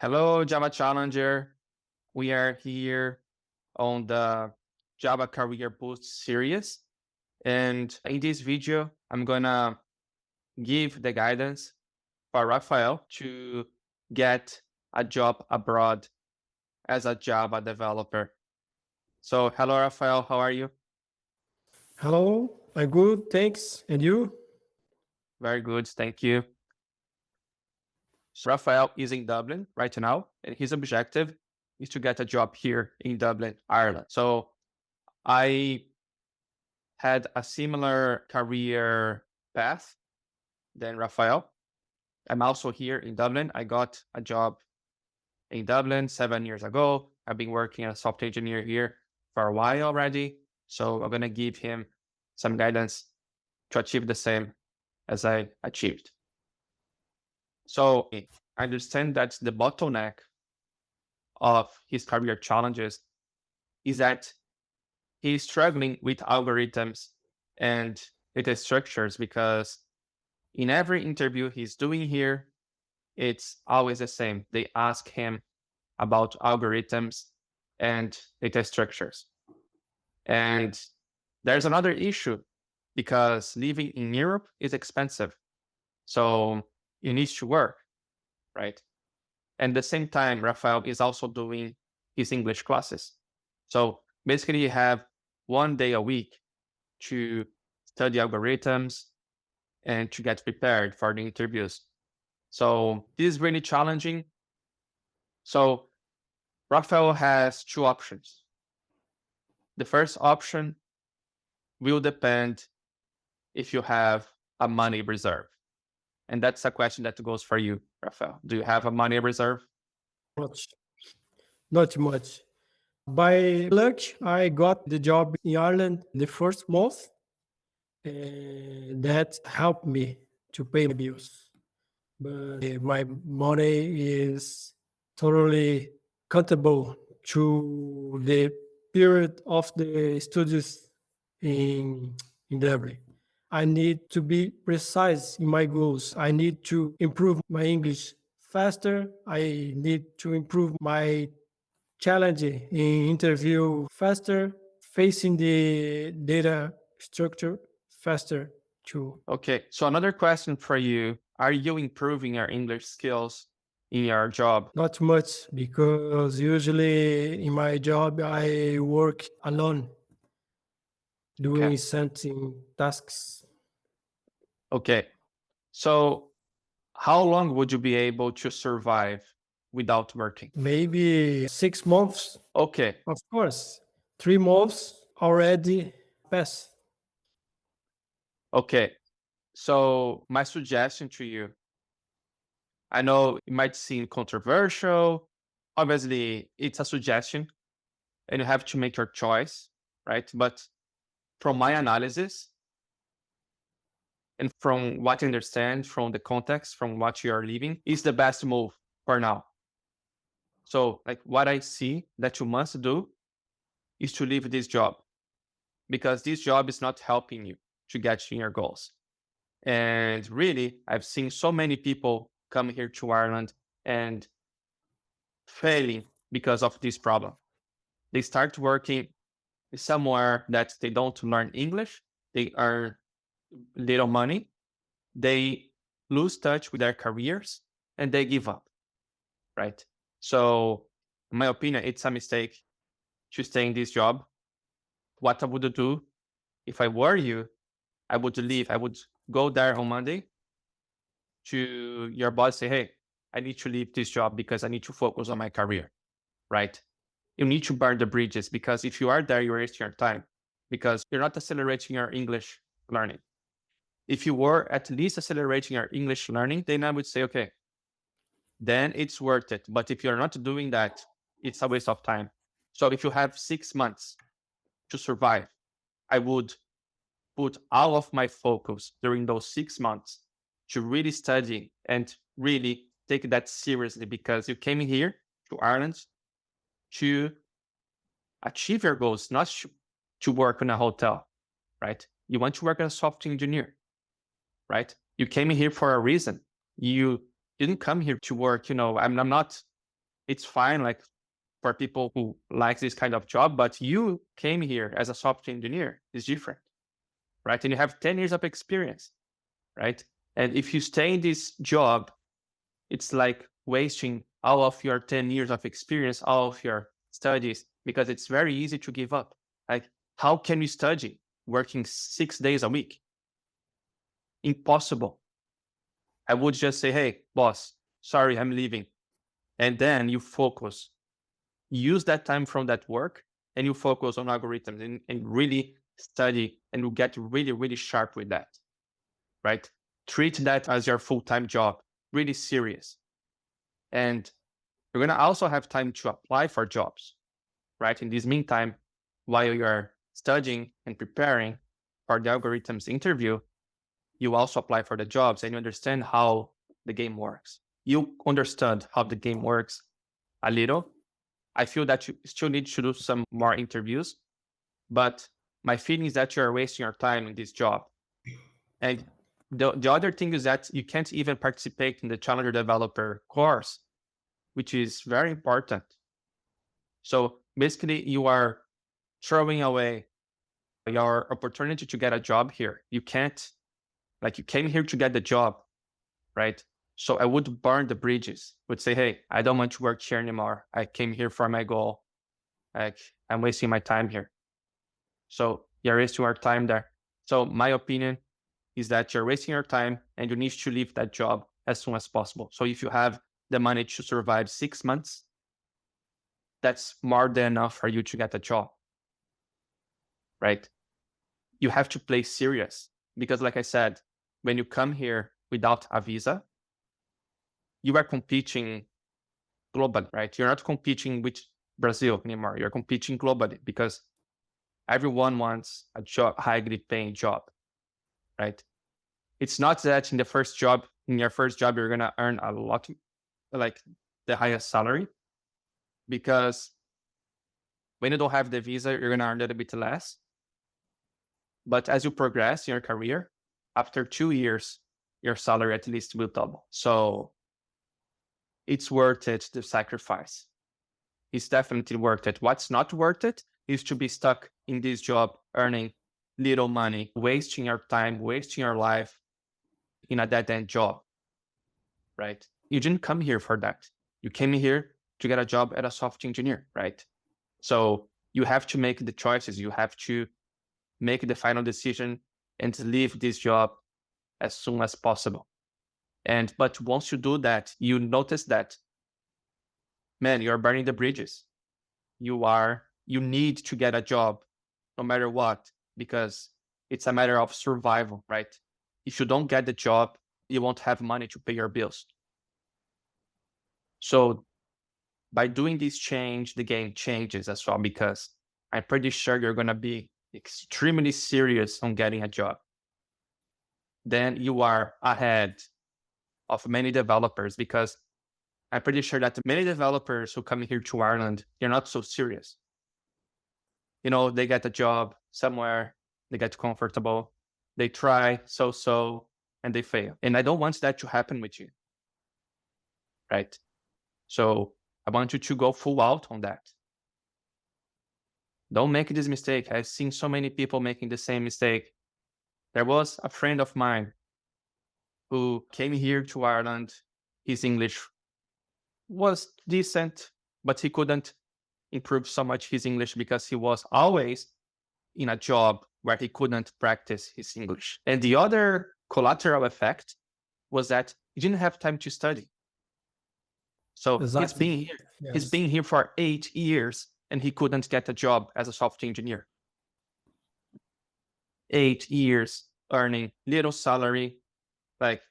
Hello, Java Challenger. We are here on the Java Career Boost series. And in this video, I'm going to give the guidance for Rafael to get a job abroad as a Java developer. So, hello, Rafael. How are you? Hello, I'm good, thanks. And you? Very good. Thank you. So Rafael is in Dublin right now, and his objective is to get a job here in Dublin, Ireland. So, I had a similar career path than Rafael. I'm also here in Dublin. I got a job in Dublin 7 years ago. I've been working as a software engineer here for a while already. So I'm going to give him some guidance to achieve the same as I achieved. So I understand that the bottleneck of his career challenges is that he's struggling with algorithms and data structures because in every interview he's doing here, it's always the same. They ask him about algorithms and data structures. And there's another issue because living in Europe is expensive. So you need to work, right? And at the same time, Rafael is also doing his English classes. So basically, you have 1 day a week to study algorithms and to get prepared for the interviews. So this is really challenging. So Rafael has two options. The first option will depend if you have a money reserve. And that's a question that goes for you, Rafael. Do you have a money reserve? Much, not much. By luck, I got the job in Ireland the first month, and that helped me to pay my bills. But my money is totally countable to the period of the studies in, in Dublin. I need to be precise in my goals. I need to improve my English faster. I need to improve my challenge in interview faster, facing the data structure faster too. Okay. So another question for you. Are you improving your English skills in your job? Not much because usually in my job I work alone Okay. doing something tasks. Okay. So how long would you be able to survive without working? Maybe 6 months, Okay. of course. 3 months already passed. Okay. So my suggestion to you, I know it might seem controversial. Obviously, it's a suggestion and you have to make your choice, right? But from my analysis and from what I understand from the context, from what you are living, is the best move for now. So, like what I see that you must do is to leave this job because this job is not helping you to get to your goals. And really, I've seen so many people come here to Ireland and failing because of this problem. They start working somewhere that they don't learn English, they earn little money, they lose touch with their careers, and they give up, right? So, in my opinion, it's a mistake to stay in this job. What I would do if I were you, I would leave. I would go there on Monday to your boss, say, hey, I need to leave this job because I need to focus on my career, right? You need to burn the bridges because if you are there, you're wasting your time because you're not accelerating your English learning. If you were at least accelerating your English learning, then I would say, okay, then it's worth it. But if you're not doing that, it's a waste of time. So if you have 6 months to survive, I would put all of my focus during those 6 months to really study and really take that seriously because you came here to Ireland to achieve your goals, not to work in a hotel, right? You want to work as a software engineer, right? You came here for a reason. You didn't come here to work, I'm not It's fine, like for people who like this kind of job, but you came here as a software engineer. It's different, right? And you have 10 years of experience, right? And if you stay in this job, it's like wasting all of your 10 years of experience, all of your studies, because it's very easy to give up. Like, how can you study working 6 days a week? Impossible. I would just say, hey, boss, sorry, I'm leaving. And then you focus, use that time from that work, and you focus on algorithms and really study, and you get really, really sharp with that, right? Treat that as your full-time job, really serious. And you're going to also have time to apply for jobs, right? In this meantime, while you're studying and preparing for the algorithms interview, you also apply for the jobs and you understand how the game works. You understand how the game works a little. I feel that you still need to do some more interviews, but my feeling is that you're wasting your time in this job. And the other thing is that you can't even participate in the Challenger Developer course, which is very important. So basically, you are throwing away your opportunity to get a job here. You can't, like, you came here to get the job, right? So I would burn the bridges, would say, hey, I don't want to work here anymore. I came here for my goal. Like, I'm wasting my time here. So you're wasting your time there. So my opinion is that you're wasting your time and you need to leave that job as soon as possible. So if you have the money to survive 6 months, that's more than enough for you to get a job, right? You have to play serious because, like I said, when you come here without a visa, you are competing globally, right? You're not competing with Brazil anymore. You're competing globally because everyone wants a job, highly paying job, right? It's not that in your first job, you're going to earn a lot, like the highest salary, because when you don't have the visa, you're going to earn a little bit less. But as you progress in your career, after 2 years, your salary at least will double. So it's worth it, the sacrifice. It's definitely worth it. What's not worth it is to be stuck in this job, earning little money, wasting your time, wasting your life in a dead-end job, right? You didn't come here for that. You came here to get a job as a software engineer, right? So you have to make the choices. You have to make the final decision and leave this job as soon as possible. But once you do that, you notice that, man, you're burning the bridges. You need to get a job no matter what, because it's a matter of survival, right? If you don't get the job, you won't have money to pay your bills. So by doing this change, the game changes as well, because I'm pretty sure you're going to be extremely serious on getting a job. Then you are ahead of many developers, because I'm pretty sure that many developers who come here to Ireland, they're not so serious. They get a job somewhere, they get comfortable, they try so, and they fail. And I don't want that to happen with you, right? So I want you to go full out on that. Don't make this mistake. I've seen so many people making the same mistake. There was a friend of mine who came here to Ireland. His English was decent, but he couldn't improve so much his English because he was always in a job where he couldn't practice his English. And the other collateral effect was that he didn't have time to study. So Exactly. he's Yes. been here for 8 years and he couldn't get a job as a software engineer. 8 years earning little salary. Like,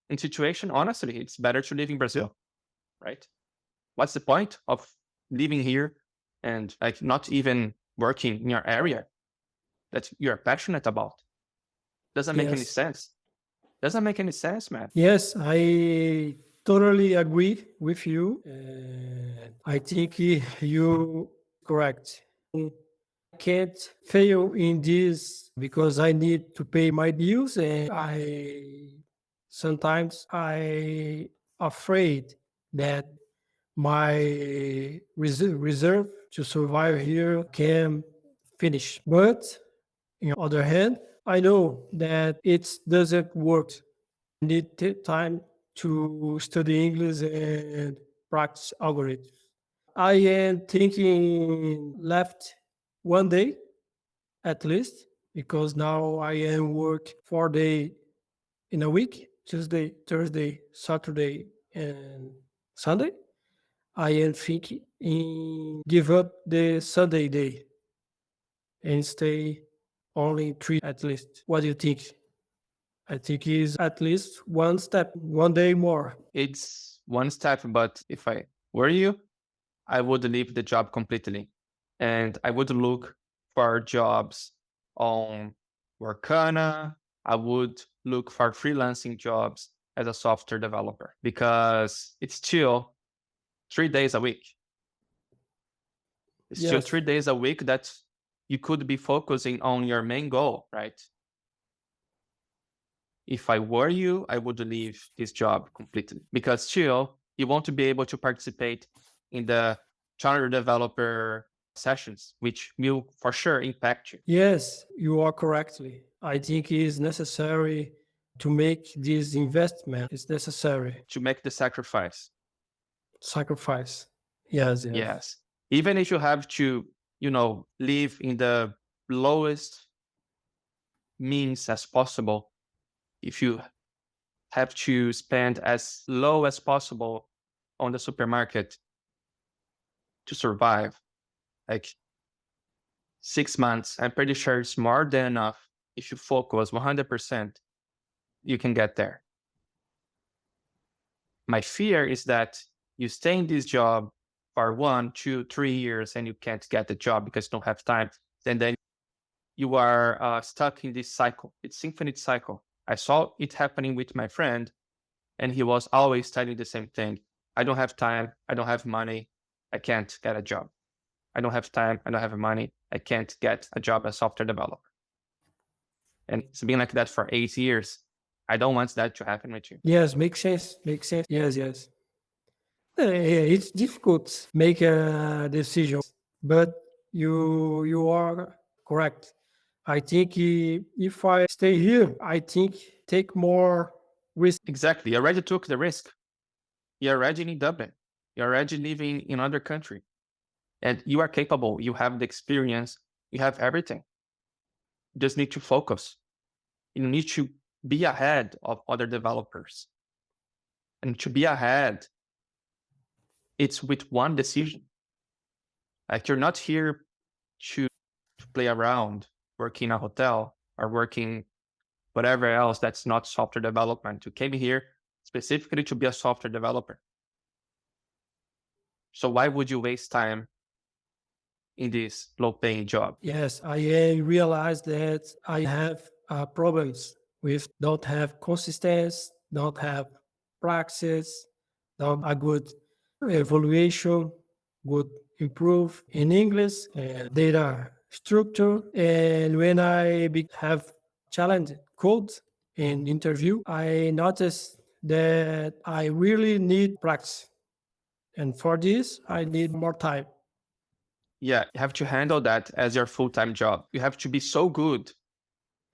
in situation, honestly, it's better to live in Brazil, right? What's the point of living here and like not even working in your area that you're passionate about? Doesn't make any Yes. sense. Doesn't make any sense, man. Yes, I totally agree with you. I think you correct. I can't fail in this because I need to pay my bills, and I sometimes I afraid that my reserve to survive here can finish. But on the other hand, I know that it doesn't work. I need time to study English and practice algorithms. I am thinking left one day at least because now I am work 4 day in a week, Tuesday, Thursday, Saturday, and Sunday. I am thinking in give up the Sunday day and stay only three at least. What do you think? I think is at least one step, one day more. It's one step, but if I were you, I would leave the job completely. And I would look for jobs on Workana. I would look for freelancing jobs as a software developer because it's still 3 days a week. It's still Yes. 3 days a week that you could be focusing on your main goal, right? If I were you, I would leave this job completely because still you won't be able to participate in the charter developer sessions, which will for sure impact you. Yes, you are correctly. I think it is necessary to make this investment. It's necessary. To make the sacrifice. Sacrifice. Yes, yes. Yes. Even if you have to, live in the lowest means as possible, if you have to spend as low as possible on the supermarket to survive, like 6 months, I'm pretty sure it's more than enough. If you focus 100%, you can get there. My fear is that you stay in this job for 1, 2, 3 years and you can't get the job because you don't have time. And then you are stuck in this cycle. It's infinite cycle. I saw it happening with my friend, and he was always telling the same thing. I don't have time. I don't have money. I can't get a job. I don't have time. I don't have money. I can't get a job as software developer. And it's been like that for 8 years. I don't want that to happen with you. Yes, makes sense. Makes sense. Yes, yes. It's difficult make a decision, but you are correct. I think if I stay here, I think take more risk. Exactly. You already took the risk. You're already in Dublin. You're already living in another country. And you are capable. You have the experience. You have everything. You just need to focus. You need to be ahead of other developers. And to be ahead, it's with one decision. Like you're not here to play around, working in a hotel or working whatever else that's not software development. You came here specifically to be a software developer. So why would you waste time in this low paying job? Yes, I realized that I have problems with don't have consistency, don't have practice, don't a good evaluation, good improve in English and data structure. And when I have challenge code in interview, I noticed that I really need practice. And for this, I need more time. Yeah, you have to handle that as your full time job. You have to be so good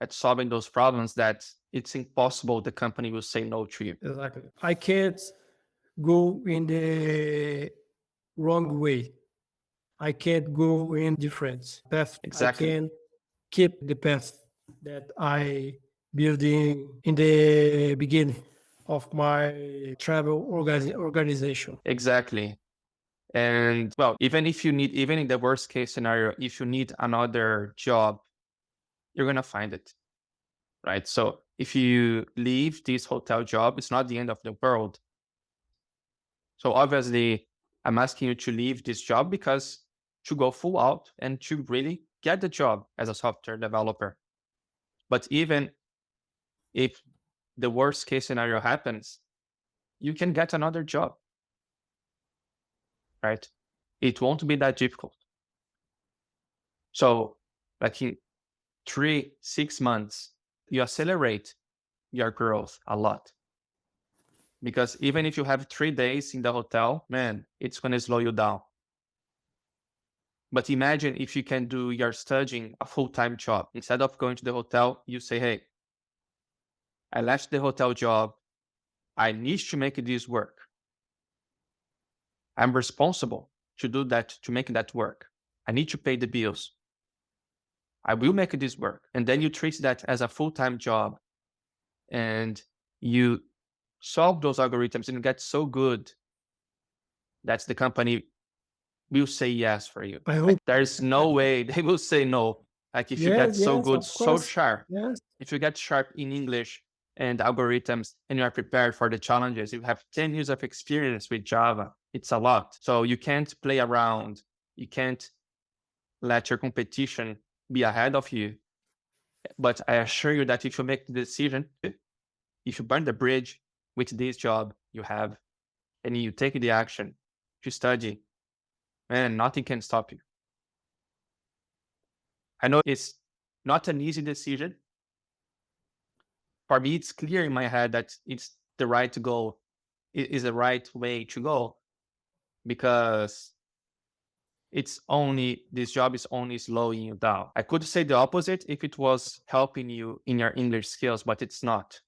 at solving those problems that it's impossible the company will say no to you. Exactly. I can't go in the wrong way. I can't go in different path. I Exactly. can keep the path that I built in the beginning of my travel organization. Exactly. And well, even in the worst case scenario, if you need another job, you're going to find it. Right. So if you leave this hotel job, it's not the end of the world. So obviously, I'm asking you to leave this job because to go full out and to really get the job as a software developer. But even if the worst case scenario happens, you can get another job, right? It won't be that difficult. So, like in 3, 6 months, you accelerate your growth a lot because even if you have 3 days in the hotel, man, it's going to slow you down. But imagine if you can do your studying a full-time job. Instead of going to the hotel, you say, hey, I left the hotel job. I need to make this work. I'm responsible to do that, to make that work. I need to pay the bills. I will make this work. And then you treat that as a full-time job and you solve those algorithms and you get so good that the company will say yes for you. I hope. Like there's no way they will say no. Like if you Yes, get so yes, good, of so course. sharp, Yes, if you get sharp in English and algorithms and you are prepared for the challenges, you have 10 years of experience with Java. It's a lot. So you can't play around. You can't let your competition be ahead of you. But I assure you that if you make the decision, if you burn the bridge with this job you have and you take the action to study, man, nothing can stop you. I know it's not an easy decision. For me, it's clear in my head that it's the right to go, is the right way to go because this job is only slowing you down. I could say the opposite if it was helping you in your English skills, but it's not.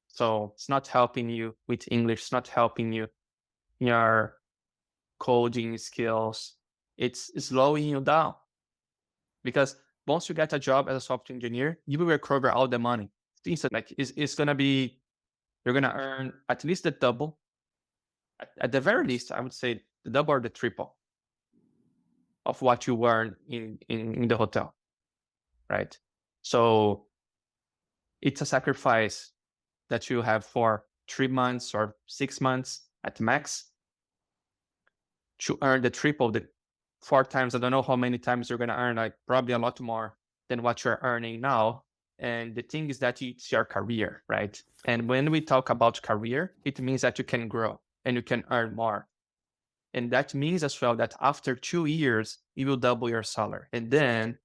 So it's not helping you with English, it's not helping you in your coding skills. It's slowing you down because once you get a job as a software engineer, you will recover all the money. Like it's gonna be, you're gonna earn at least the double. At the very least, I would say the double or the triple of what you earn in the hotel, right? So it's a sacrifice that you have for 3 months or 6 months at max to earn the triple, the 4 times. I don't know how many times you're gonna earn, like probably a lot more than what you're earning now. And the thing is that it's your career, right? And when we talk about career, it means that you can grow and you can earn more. And that means as well that after 2 years, you will double your salary. And then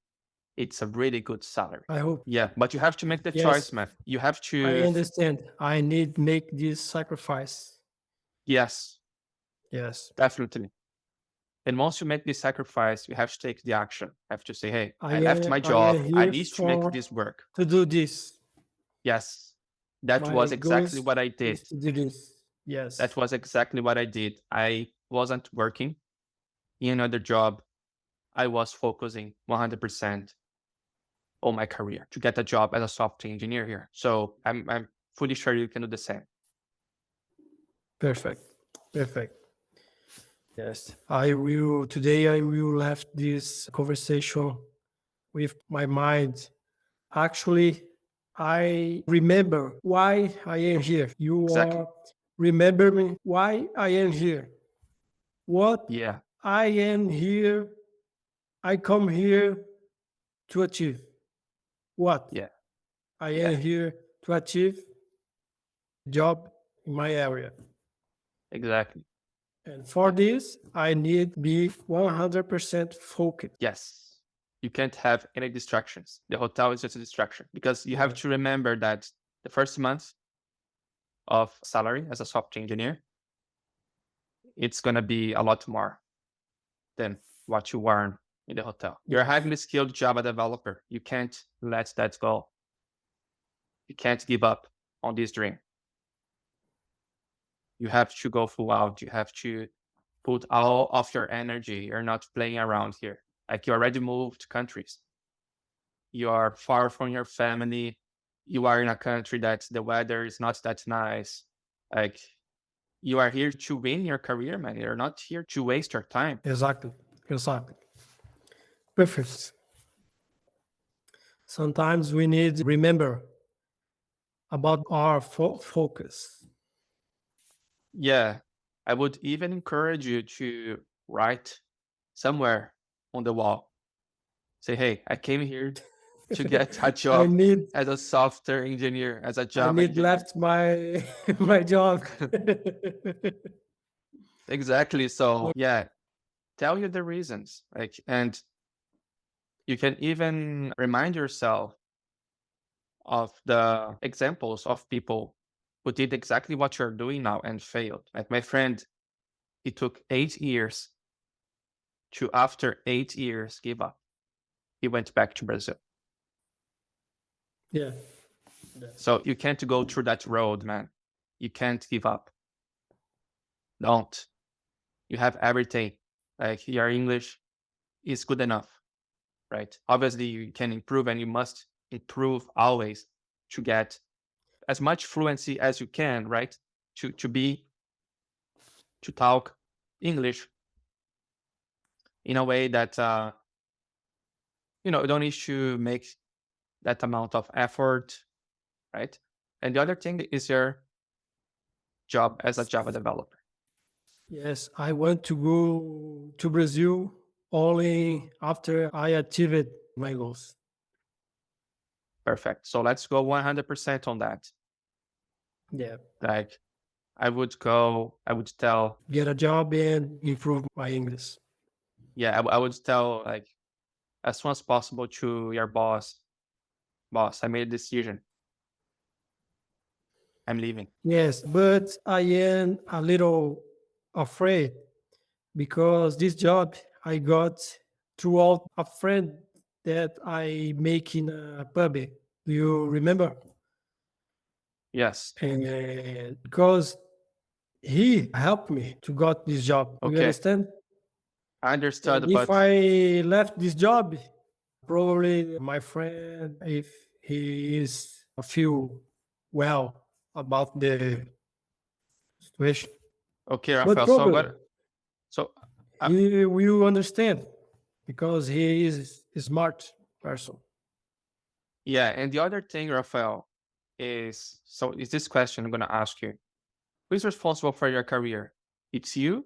it's a really good salary. I hope. Yeah, but you have to make the Yes, choice, man. You have I to, understand. I need make this sacrifice. yes, Yes, definitely. And once you make this sacrifice, you have to take the action. You have to say, hey, I I left am. my I am job. I here need to make for this work. to do this. Yes, that My was goal exactly what I is did. to do this. That Yes, was exactly what I did. I wasn't working in another job. I was focusing 100% on my career to get a job as a software engineer here. So I'm fully sure you can do the same. perfect, perfect. Yes, I will. Today, I will left this conversation with my mind. Actually, I remember why I am here. You Exactly. are remembering why I am here. What Yeah. I am here, I come here to achieve. What Yeah. I Yeah. am here to achieve job in my area. Exactly. And for this, I need be 100% focused. Yes. You can't have any distractions. The hotel is just a distraction because you have Yeah, to remember that the first month of salary as a software engineer, it's going to be a lot more than what you earn in the hotel. You're a yes, highly skilled Java developer. You can't let that go. You can't give up on this dream. You have to go full out. You have to put all of your energy. You're not playing around here. Like you already moved countries. You are far from your family. You are in a country that the weather is not that nice. Like you are here to win your career, man. You're not here to waste your time. exactly, exactly. Perfect. Sometimes we need remember about our focus. Yeah. I would even encourage you to write somewhere on the wall. Say, hey, I came here to get a I job need as a software engineer, as a I Java need engineer. left my my job. Exactly. So yeah, tell you the reasons. Like, and you can even remind yourself of the examples of people who did exactly what you're doing now and failed. Like my friend, it took 8 years to, after 8 years, give up. He went back to Brazil. Yeah. Yeah. So you can't go through that road, man. You can't give up. Don't. You have everything. Like your English is good enough, right? Obviously, you can improve and you must improve always to get as much fluency as you can, right? To be to talk English in a way that you don't need to make that amount of effort, right? And the other thing is your job as a Java developer. Yes, I want to go to Brazil only after I achieved my goals. Perfect. So let's go 100% on that. Yeah. Like I would go, I would tell, Get a job and improve my English. yeah, I would tell like as soon as possible to your boss, I made a decision. I'm leaving. Yes, but I am a little afraid because this job I got throughout a friend that I make in a pub. Do you remember? Yes. And because he helped me to got this job. Do you Okay. understand? I And understood, if but I left this job, probably my friend, if he is feel well about the situation, okay, but Rafael. So I'm probably gonna so he will understand because he is a smart person. yeah, and the other thing, Rafael, is this question I'm gonna ask you. Who's responsible for your career? It's you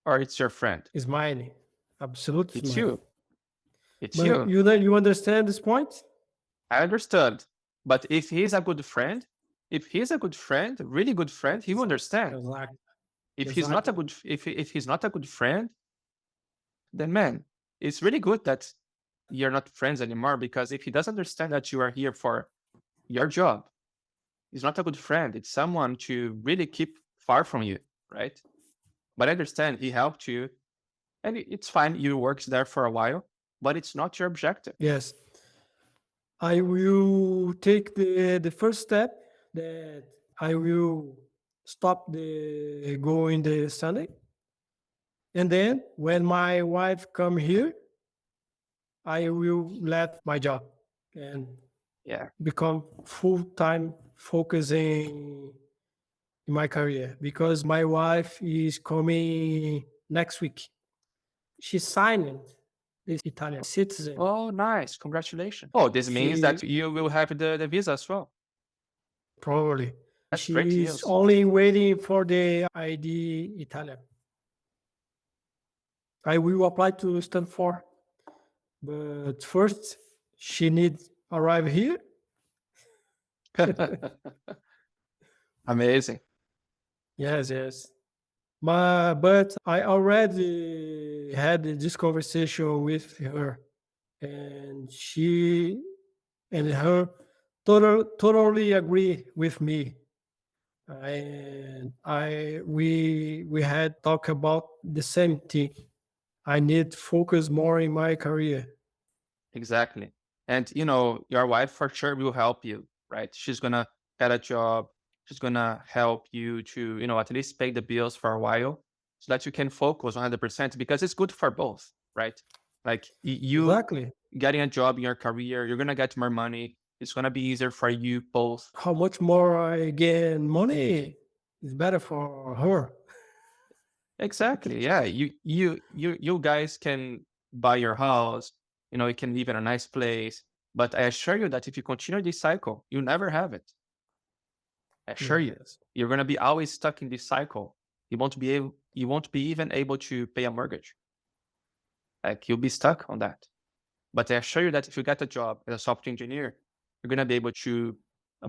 or it's your friend? Is mine, absolutely It's mine. you. It's But you. you understand this point? I understood. But if he's a good friend, if he's a good friend, really good friend, he will Exactly. understand. Exactly. If he's not a Exactly. good if he's not a good friend, then man, it's really good that you're not friends anymore because if he doesn't understand that you are here for your job, he's not a good friend. It's someone to really keep far from you, right? But I understand he helped you and it's fine. You worked there for a while, but it's not your objective. Yes. I will take the first step that I will stop the going the Sunday, and then when my wife come here, I will let my job and Yeah. become full time focusing in my career because my wife is coming next week. She signed this Italian citizen. Oh, nice. Congratulations. Oh, this means She that you will have the visa as well. probably That's great she's news. only waiting for the ID Italian. I will apply to Stanford, but first she needs arrive here. Amazing. Yes, yes. But I already had this conversation with her, and she and her totally agree with me. And we had talked about the same thing. I need to focus more in my career. Exactly. And your wife for sure will help you, right? She's gonna get a job. She's gonna help you to, at least pay the bills for a while so that you can focus 100% because it's good for both, right? Like you Exactly. getting a job in your career, you're gonna get more money. It's gonna be easier for you both. How much more I gain money is better for her. Exactly. Yeah. You guys can buy your house, you can live in a nice place. But I assure you that if you continue this cycle, you'll never have it. I assure you. Yes. You're gonna be always stuck in this cycle. You won't be even able to pay a mortgage. Like you'll be stuck on that. But I assure you that if you get a job as a software engineer, you're gonna be able to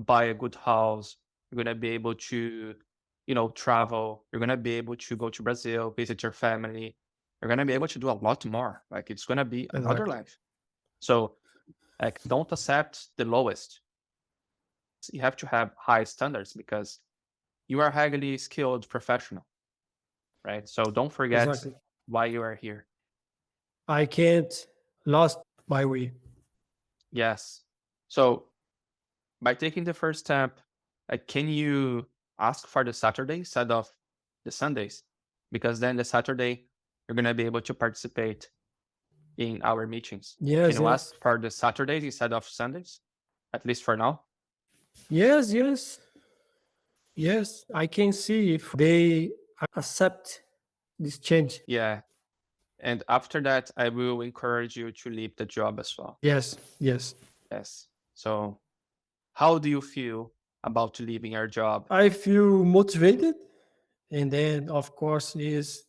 buy a good house. You're gonna be able to, travel. You're gonna be able to go to Brazil, visit your family. You're gonna be able to do a lot more. Like it's gonna be another Exactly. life. So like don't accept the lowest. You have to have high standards because you are a highly skilled professional, right? So don't forget Exactly. why you are here. I can't lost my way. Yes. So by taking the first step, can you ask for the Saturday instead of the Sundays? Because then the Saturday, you're going to be able to participate in our meetings. Can Yes, you ask yes. for the Saturdays instead of Sundays? At least for now? Yes, yes. Yes. I can see if they accept this change. Yeah. And after that, I will encourage you to leave the job as well. Yes, yes. Yes. So, how do you feel about leaving your job? I feel motivated, and then of course is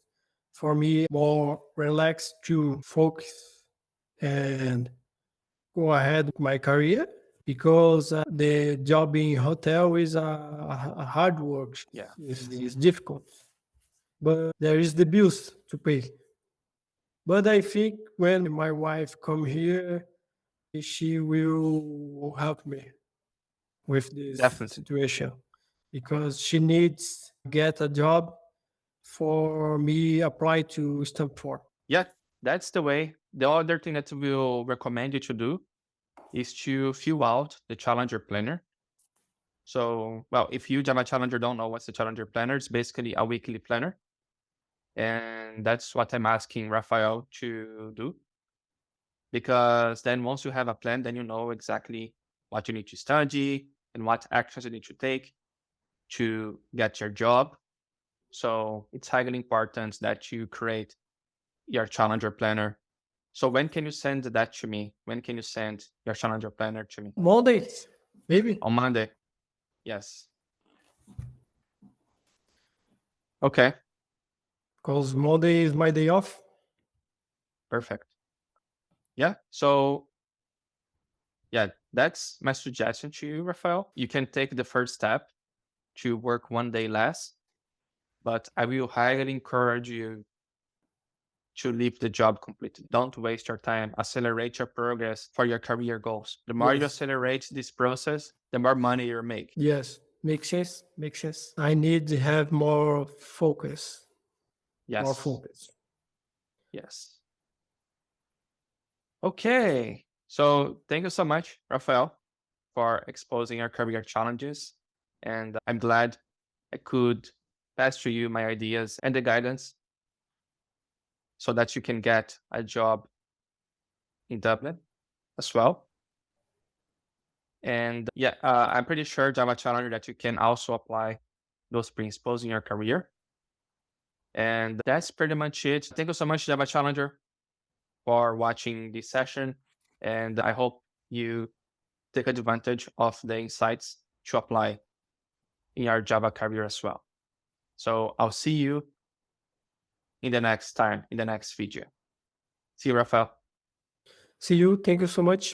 for me more relaxed to focus and go ahead with my career because the job in hotel is a hard work. Yeah, It's difficult, but there is the bills to pay. But I think when my wife come here, she will help me with this definitely. situation because she needs to get a job for me apply to Stanford. Yeah, that's the way. The other thing that we'll recommend you to do is to fill out the Challenger Planner. So, well, if you, Java Challenger, don't know what's the Challenger Planner, it's basically a weekly planner. And that's what I'm asking Rafael to do. Because then once you have a plan, then you know exactly what you need to study and what actions you need to take to get your job. So it's highly important that you create your Challenger Planner. So when can you send that to me? When can you send your Challenger Planner to me? Mondays, maybe On Monday. Yes. Okay. because Monday is my day off. Perfect. Yeah. So yeah, that's my suggestion to you, Rafael. You can take the first step to work one day less, but I will highly encourage you to leave the job completely. Don't waste your time. Accelerate your progress for your career goals. The more you Yes, accelerate this process, the more money you make. yes, makes sense. Makes sense. I need to have more focus. More Yes. focus. Yes. Okay. So thank you so much, Rafael, for exposing your career challenges. And I'm glad I could pass to you my ideas and the guidance so that you can get a job in Dublin as well. And yeah, I'm pretty sure Java Challenger that you can also apply those principles in your career. And that's pretty much it. Thank you so much, Java Challenger, for watching this session. And I hope you take advantage of the insights to apply in your Java career as well. So I'll see you in the next time, in the next video. See you, Rafael. See you. Thank you so much.